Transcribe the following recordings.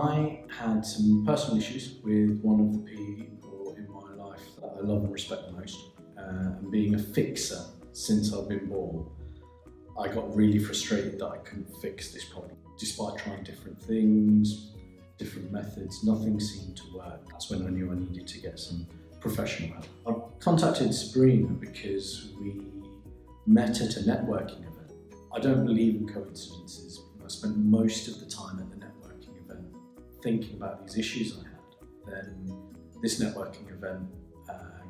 I had some personal issues with one of the people in my life that I love and respect the most, and being a fixer since I've been born, I got really frustrated that I couldn't fix this problem. Despite trying different things, different methods, nothing seemed to work. That's when I knew I needed to get some professional help. I contacted Sabrina because we met at a networking event. I don't believe in coincidences. I spent most of the time at the networking event thinking about these issues I had. Then this networking event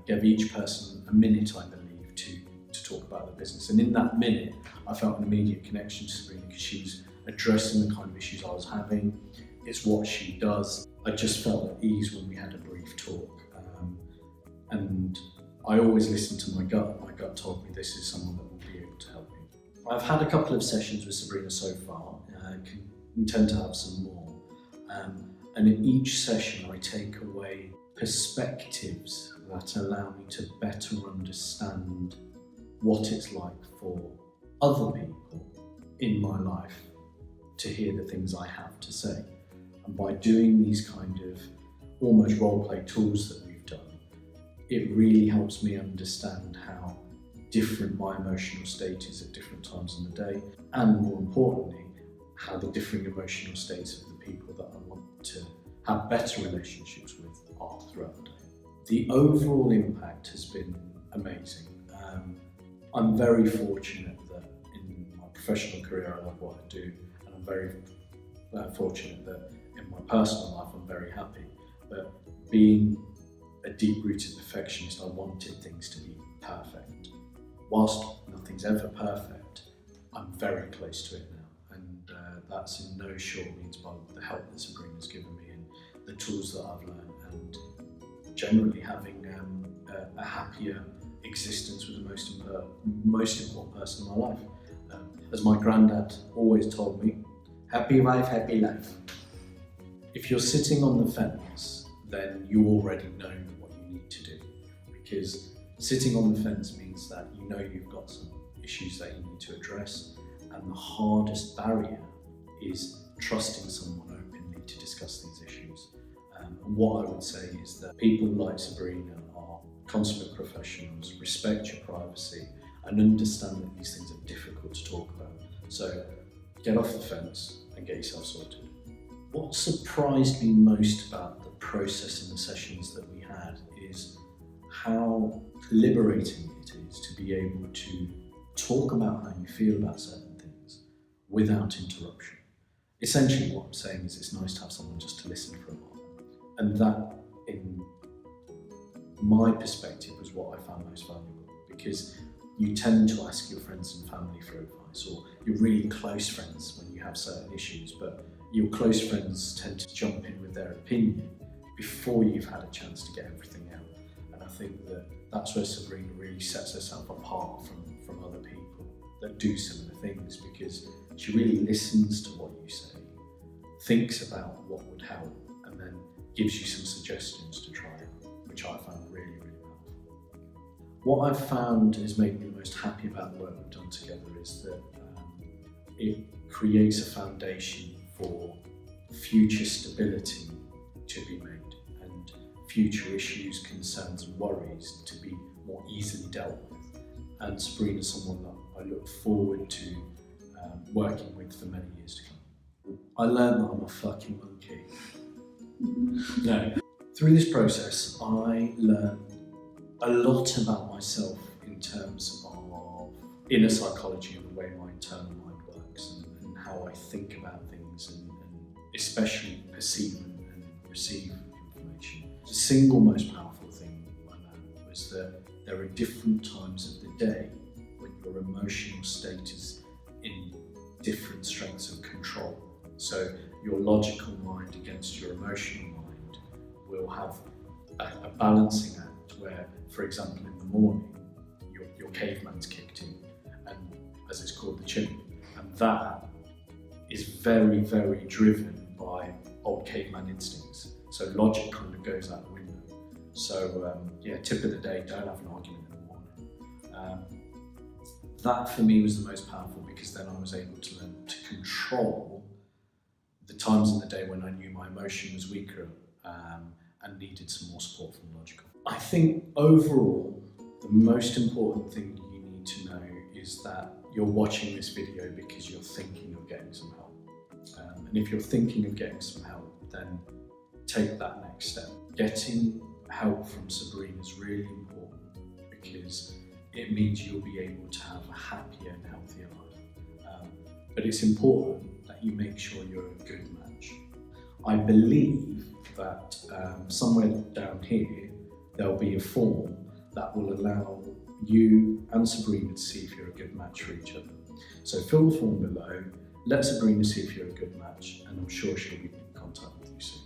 gave each person a minute, I believe, to talk about their business. And in that minute, I felt an immediate connection to Sabrina because she was addressing the kind of issues I was having. It's what she does. I just felt at ease when we had a brief talk. And I always listened to my gut. My gut told me this is someone that will be able to help me. I've had a couple of sessions with Sabrina so far. I intend to have some more. And in each session, I take away perspectives that allow me to better understand what it's like for other people in my life to hear the things I have to say. And by doing these kind of almost role-play tools that we've done, it really helps me understand how different my emotional state is at different times in the day, and more importantly, how the differing emotional states of the people that I want to have better relationships with are throughout the day. The overall impact has been amazing. I'm very fortunate that in my professional career I love what I do, and I'm very fortunate that in my personal life I'm very happy. But being a deep-rooted perfectionist, I wanted things to be perfect. Whilst nothing's ever perfect, I'm very close to it now, and that's in no short means by the help that Sabrina's given me and the tools that I've learned, and generally having a happier existence with the most important person in my life. As my granddad always told me, happy wife, happy life. If you're sitting on the fence, then you already know what you need to do, because sitting on the fence means that you know you've got some issues that you need to address, and the hardest barrier is trusting someone openly to discuss these issues. And what I would say is that people like Sabrina are consummate professionals, respect your privacy, and understand that these things are difficult to talk about. So get off the fence and get yourself sorted. What surprised me most about the process and the sessions that we had is how liberating it is to be able to talk about how you feel about certain things without interruption. Essentially what I'm saying is it's nice to have someone just to listen for a while. And that, in my perspective, was what I found most valuable, because you tend to ask your friends and family for advice, or your really close friends when you have certain issues, but your close friends tend to jump in with their opinion before you've had a chance to get everything out. And I think that that's where Sabrina really sets herself apart from other people that do similar things, because she really listens to what you say, thinks about what would help, and then gives you some suggestions to try out, which I found really, really powerful. What I've found has made me the most happy about the work we've done together is that it creates a foundation for future stability to be made, and future issues, concerns and worries to be more easily dealt with. And Sabrina's someone that I look forward to working with for many years to come. I learned that I'm a fucking monkey. No. Through this process, I learned a lot about myself in terms of inner psychology and the way my internal mind works, and how I think about things, and especially perceive and receive information. The single most powerful thing I learned was that there are different times of the day when your emotional state is in different strengths of control. So your logical mind against your emotional mind will have a balancing act where, for example, in the morning, your caveman's kicked in, and as it's called, the chimney. And that is very, very driven by old caveman instincts. So logic kind of goes out the window. So yeah, tip of the day, don't have an argument in the morning. That for me was the most powerful, because then I was able to learn to control the times in the day when I knew my emotion was weaker and needed some more support from logical. I think overall, the most important thing you need to know is that you're watching this video because you're thinking of getting some help. And if you're thinking of getting some help, then take that next step. Getting help from Sabrina is really important because it means you'll be able to have a happier and healthier life. But it's important that you make sure you're a good match. I believe that somewhere down here, there'll be a form that will allow you and Sabrina to see if you're a good match for each other. So fill the form below, let Sabrina see if you're a good match, and I'm sure she'll be in contact with you soon.